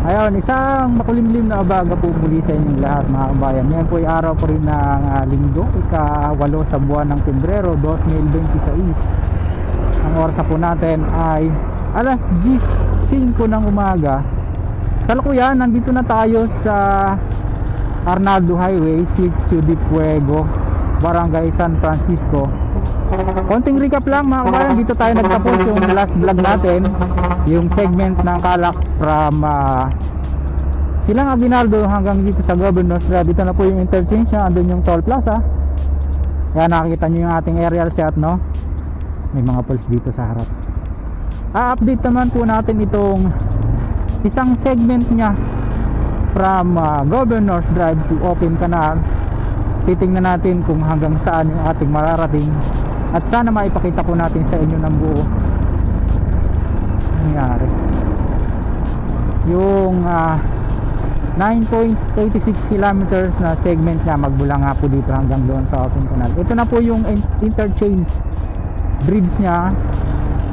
Ayun, isang makulimlim na umaga po muli sa inyong lahat mga kabayan. Ngayon po ay araw po rin ng linggo, ika-8 sa buwan ng Pebrero 2026. Ang oras na po natin ay alas 10:05 ng umaga. Kalukuyan, nandito na tayo sa Arnaldo Highway, Sitio de Fuego, Barangay San Francisco. Konting recap lang mga kabayan, dito tayo nagtapos yung last vlog natin, yung segment ng Calax from Silang Aguinaldo hanggang dito sa Governor's Drive. Dito na po yung interchange niya, andun yung toll plaza. Kaya nakikita nyo yung ating aerial shot, no? May mga poles dito sa harap. A-update naman po natin itong isang segment niya from Governor's Drive to Open Canal. Titingnan natin kung hanggang saan yung ating mararating, at sana maipakita po natin sa inyo ng buo nangyari. Yung 9.86 kilometers na segment niya, magmula nga po dito hanggang doon sa Open Canal. Ito na po yung interchange bridge niya.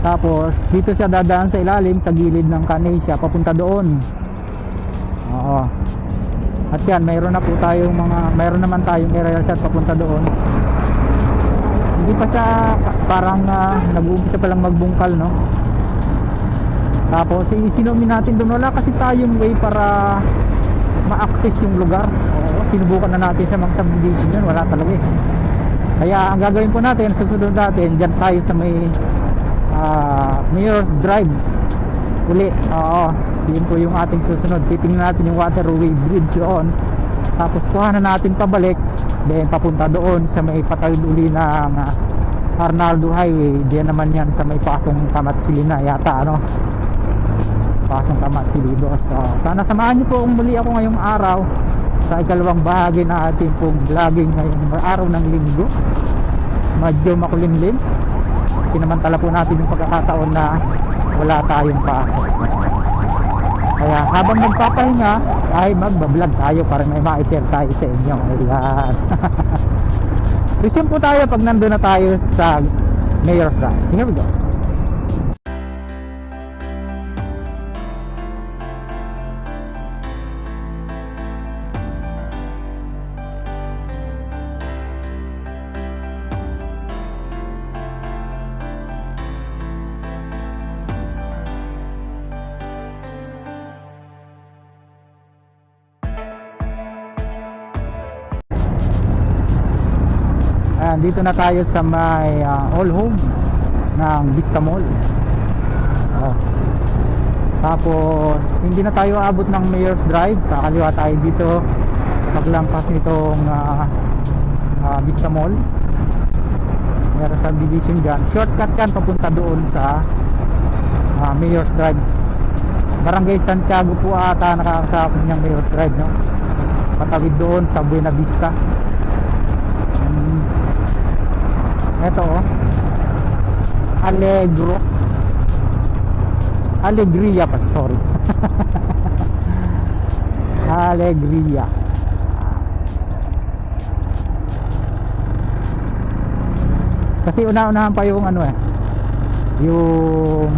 Tapos dito siya dadaan sa ilalim sa gilid ng Canesia papunta doon. Oo. At yan, mayroon naman tayong aerial shot papunta doon. Hindi pa siya parang nag-uumpisa pa lang magbungkal, no? Tapos isinumin natin doon, wala kasi tayong way para ma-access yung lugar. Oo, sinubukan na natin sa mga subdivision yun, wala talaga eh. Kaya ang gagawin po natin, susunod natin, dyan tayo sa may Mayor's Drive uli. Oo, yun po yung ating susunod. Titingnan natin yung waterway bridge doon, tapos kuhanan natin pabalik, then papunta doon sa may patawid uli ng Arnaldo Highway. Diyan naman yan sa may pasong Kamatsili na yata, ano, pasong Kamatsili doon. So, sana samahan niyo po kung muli ako ngayong araw sa ikalawang bahagi na ating pong vlogging ngayong araw ng linggo. Medyo makulimlim, sinamantala po natin yung pagkakataon na wala tayong pasok. Kaya habang nagpapahinga ay magbablog tayo para may ma-share tayo sa inyo. Ayan. Resume po tayo pag nandun na tayo sa Mayor's Drive. Here we go. Ayan, dito na tayo sa may all home ng Vista Mall. Tapos hindi na tayo aabot ng Mayor's Drive, kakaliwa tayo dito paglampas nitong Vista Mall. Meron subdivision dyan, shortcut yan papunta doon sa Mayor's Drive. Barangay Santiago po ata nakakasakop niyang Mayor's Drive, no? Patawid doon sa Buena Vista. Ito Alegria pa, sorry. Alegria. Kasi una-unahan pa yung yung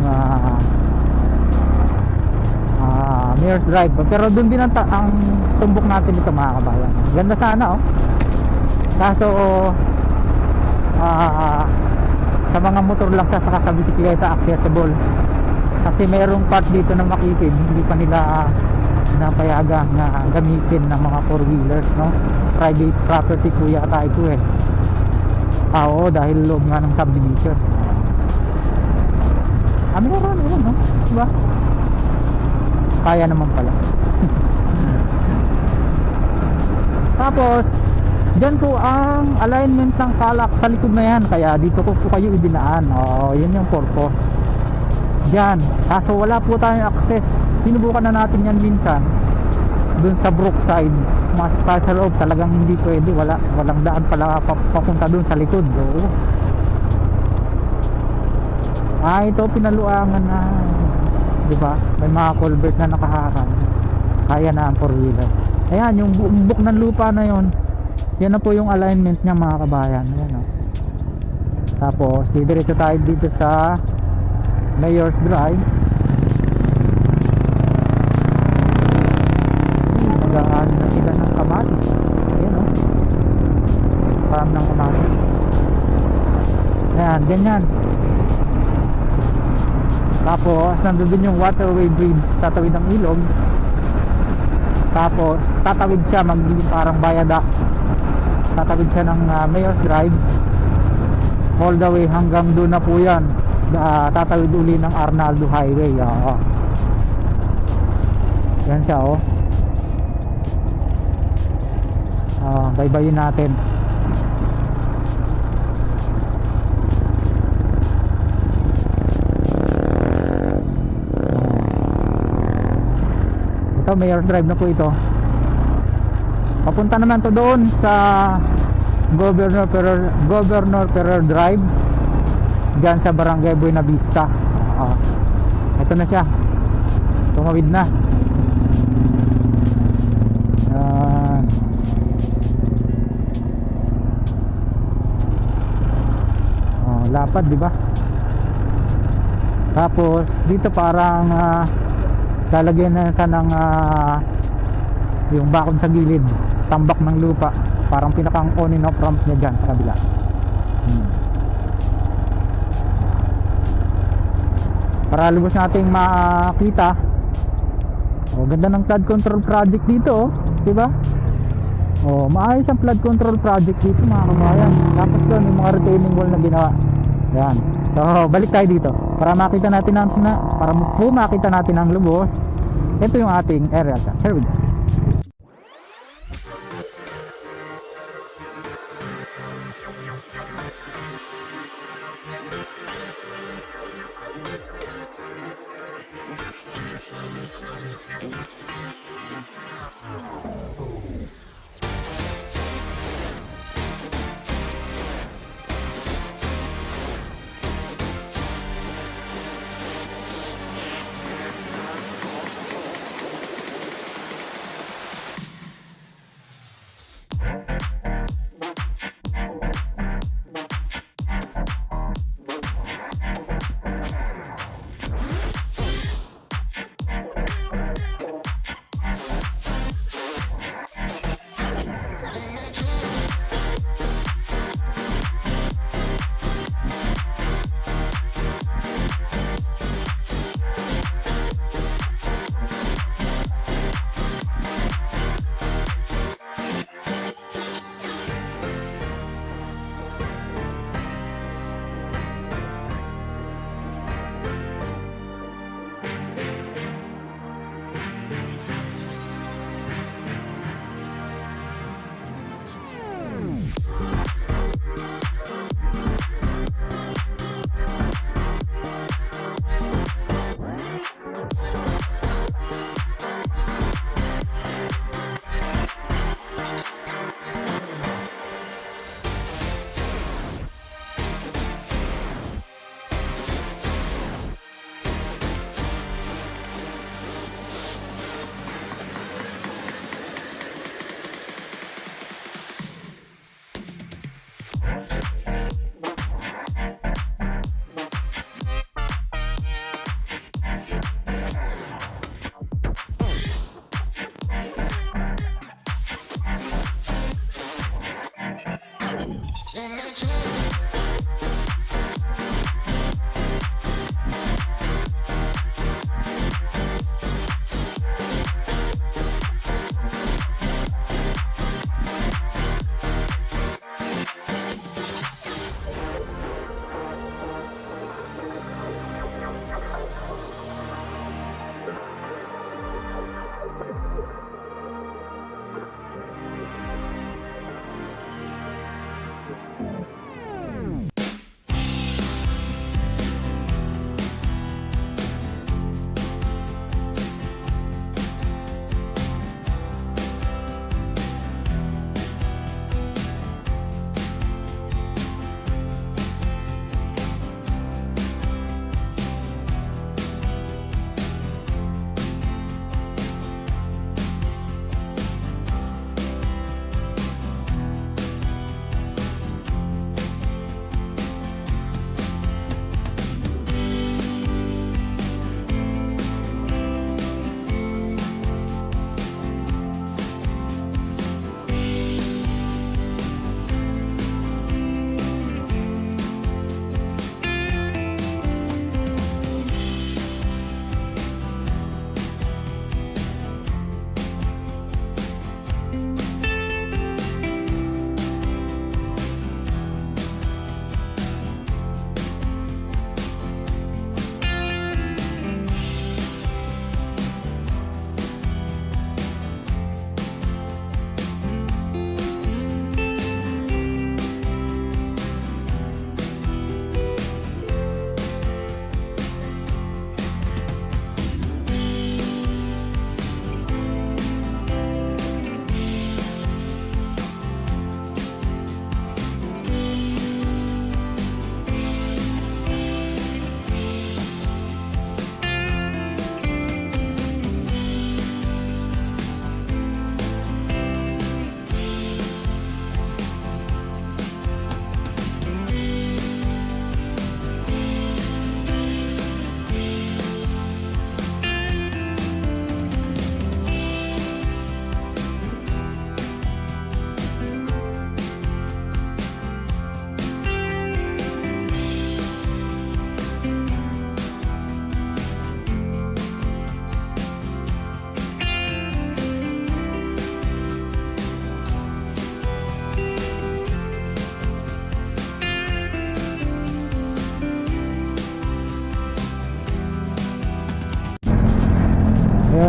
Mayor's Drive, pero doon din ang tumbok natin ito mga kabayan. Ganda sana, oh. Kaso sa mga motor lang siya, saka sa bisikleta accessible. Kasi mayroong part dito na makitid, hindi pa nila napayagan na gamitin ng mga 4-wheelers, no? Private property po yata ito eh. Oo, dahil loob nga ng subdivision. Meron, no? Diba? Kaya naman pala. Tapos dyan po ang alignment ng Calax sa likod na yan, kaya dito ko po kayo idinaan. Yun yung purpose dyan. Kaso wala po tayong access. Sinubukan na natin yan minsan dun sa Brookside, mas sa loob talagang hindi pwede, walang daan pala papunta dun sa likod. Ito pinaluangan na, diba? May mga culvert na nakaharang, kaya na ang 4-wheelers. Ayan, yung bumbok ng lupa na yon, yan na po yung alignment niya mga kabayan. Ayan, oh. Tapos didiretso tayo dito sa Mayor's Drive. Nagaan na sila ng kamatis. Ayan o. Farm ng kamatis. Ayan, ganyan. Tapos nandun din yung waterway bridge, tatawid ng ilog. Tapos tatawid siya, magiging parang viaduct. Tatawid siya ng Mayor's Drive all the way hanggang doon na po yan. Tatawid uli ng Arnaldo Highway. Yan siya oh. Baybayin natin. Ito, Mayor's Drive na po ito. Papunta naman to doon sa Governor Ferrer Drive, diyan sa Barangay Buena Vista. Ito na siya, tumawid na. Lapad, di ba? Tapos dito parang lalagyan na ka ng yung bakod sa gilid, tambak ng lupa, parang pinakang on and off ramp niya dyan sa kabila. Para lubos nating makita. Ganda ng flood control project dito, di ba? Maayos ang flood control project dito mga kabayan. Tapos doon yung mga retaining wall na ginawa. Yan. So balik tayo dito para makita natin makita natin ang lubos. Ito yung ating aerial shot. Here we go.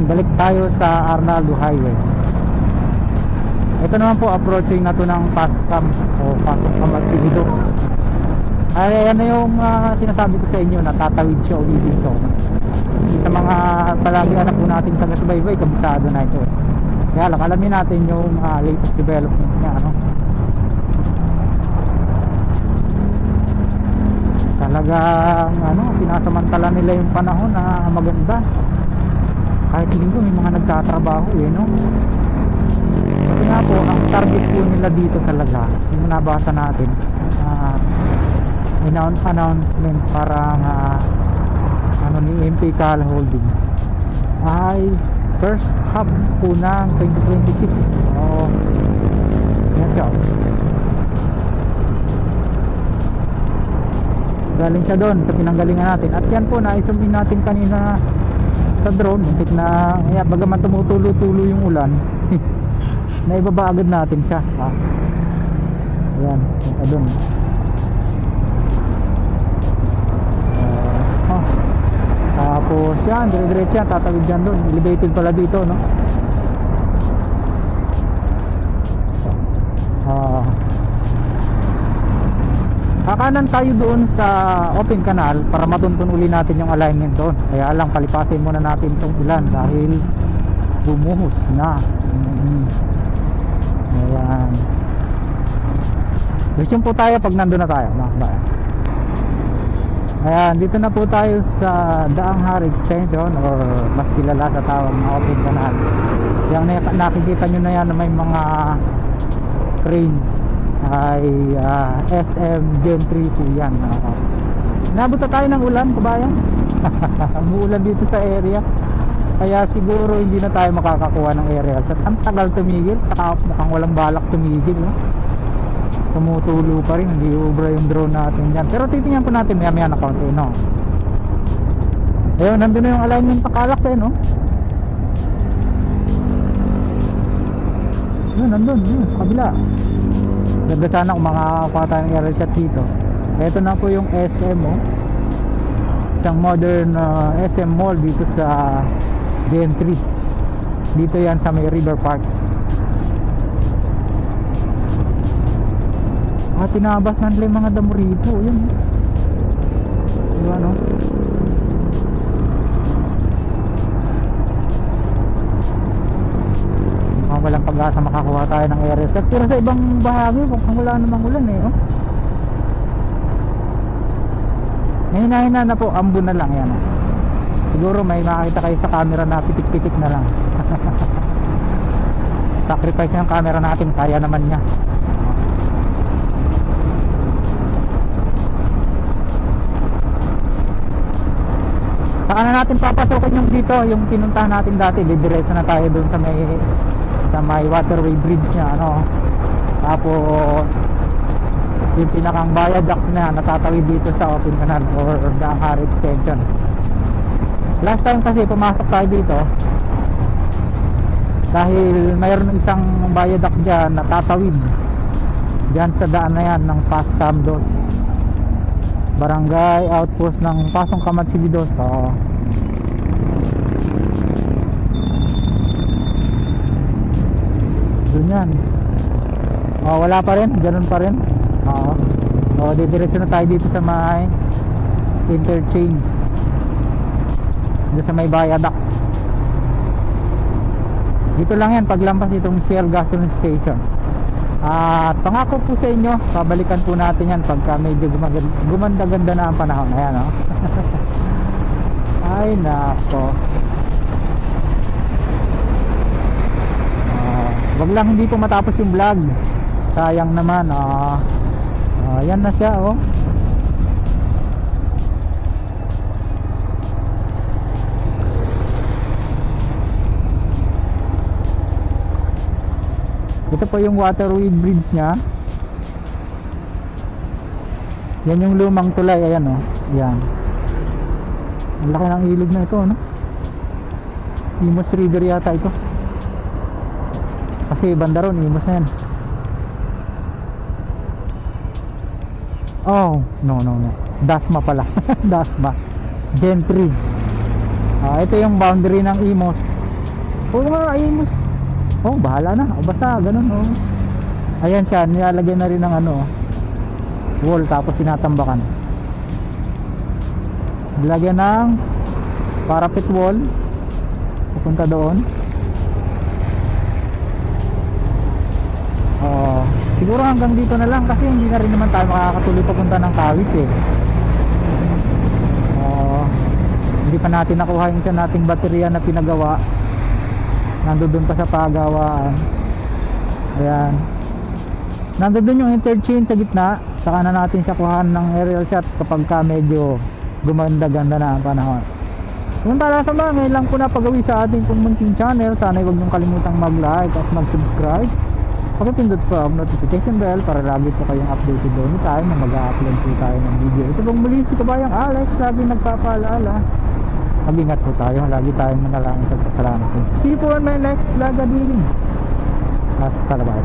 Ngayon, balik tayo sa Arnaldo Highway. Ito naman po, approaching na to ng Pascam o Pasong Kamatilido. Ay, ano yung sinasabi ko sa inyo, natatawid siya ulit dito. Sa mga palagi anak po natin sa Gasubaybay, kabisado na ito. Kaya lang, alamin natin yung latest development niya, ano. Talagang pinasamantala nila yung panahon na maganda. Kahit linggo may mga nagtatrabaho no. Kasi nga po, ang target po nila dito talaga, yung nabasa natin, announcement parang ni MP Cal Holding ay first half po ng 2026. Yan siya. Galing siya doon sa pinanggalingan natin. At yan po, na-zoom in natin kanina sa drone. Muntik na, bagaman tumutulo-tulo yung ulan, naibaba agad natin siya. Ayan, punta doon. Tapos yan, dire-diretso yan, tatawid dyan doon. Elevated pala dito, no? Kakanan tayo doon sa open canal para matuntun uli natin yung alignment doon. Kaya lang, palipasin muna natin itong ulan dahil bumuhos na. Ayan. Resume po tayo pag nandun na tayo, mga kabayan. Ayan, dito na po tayo sa Daanghar Extension, or mas kilala sa tawag na open canal. Yung nakikita nyo na yan na may mga crane ay SM Gen 3 po yan. Nabot na tayo ng ulan, kabayan. Umuulan dito sa area, kaya siguro hindi na tayo makakakuha ng area. At ang tagal tumigil, mukhang walang balak tumigil, no? Tumutulo pa rin, hindi ubra yung drone natin dyan. Pero titingnan po natin maya na kaunti, no? Ayun, nandun na yung alignment sa Calax, no? Yun, nandun, yun, sa kabila. Ganda sana kung makakakuha tayo ng area shot dito. Ito na po yung SM, isang modern SM mall dito sa Gen 3. Dito yan sa may River Park. Tinabas na nila yung mga damo rito. Yun, diba, no? Walang pag-asa makakuha tayo ng area set. Pero sa ibang bahagi, kung wala namang ulan, hinahin na po, ambon na lang yan. Siguro may makakita kayo sa camera na pitik-pitik na lang. Sacrifice yung camera natin, kaya naman niya. Saan na natin papasokin yung dito, yung pinuntahan natin dati. Didiretso na tayo dun sa may waterway bridge niya, tapos yung pinakang viaduct na natatawid dito sa open canal or Daanghar Extension. Last time kasi pumasok tayo dito dahil mayroon isang viaduct dyan natatawid dyan sa daan na yan ng Pascam 2 Barangay Outpost ng Pasong Kamatilido. Doon yan. Wala pa rin, ganun pa rin. Didiretso na tayo dito sa may interchange, dito sa may viaduct. Dito lang yan, paglampas itong Shell Gasoline Station. At pangako po sa inyo, pabalikan po natin yan pagka medyo gumanda-ganda na ang panahon. Ayan, ay nako. Wag lang hindi po matapos yung vlog, sayang naman. Yan na siya, ito po yung waterway bridge nya. Yan yung lumang tulay. Ayan, yan. Ang laki ng ilog na ito, Imos River yata ito. Kasi banda ron, Imos na yan. No. Dasma pala. Dasma Gen 3. Ito yung boundary ng Imos Oo nga, Amos. Oh, bahala na. O basta, ganun, oh. Ayan siya, nilalagyan na rin ng ano, wall, tapos tinatambakan. Nilagyan ng parapet wall. Pupunta doon. Siguro hanggang dito na lang kasi hindi na rin naman tayo makakatuloy papunta ng Kawit eh. Hindi pa natin nakuha yung isa nating baterya na pinagawa. Nandoon pa sa pagawaan. Ayan. Nandoon yung interchange sa gitna. Saka na natin siya kuhaan ng aerial shot kapag ka medyo gumanda-ganda na ang panahon. Kung tala sa mga ngayon lang po na pagawi sa ating pong munting channel, sana huwag niyong kalimutang mag-like at mag-subscribe. Pakipindot po ang notification bell para lagi po kayong updated doon time na mag-upload po tayo ng video. Ito pong muli si Kabayang Alex, lagi nagpapaalala. Mag-ingat po tayo, lagi tayong manalangin sa kasalanan. See you po on my next vlog, Adwiling. Hasta la bye.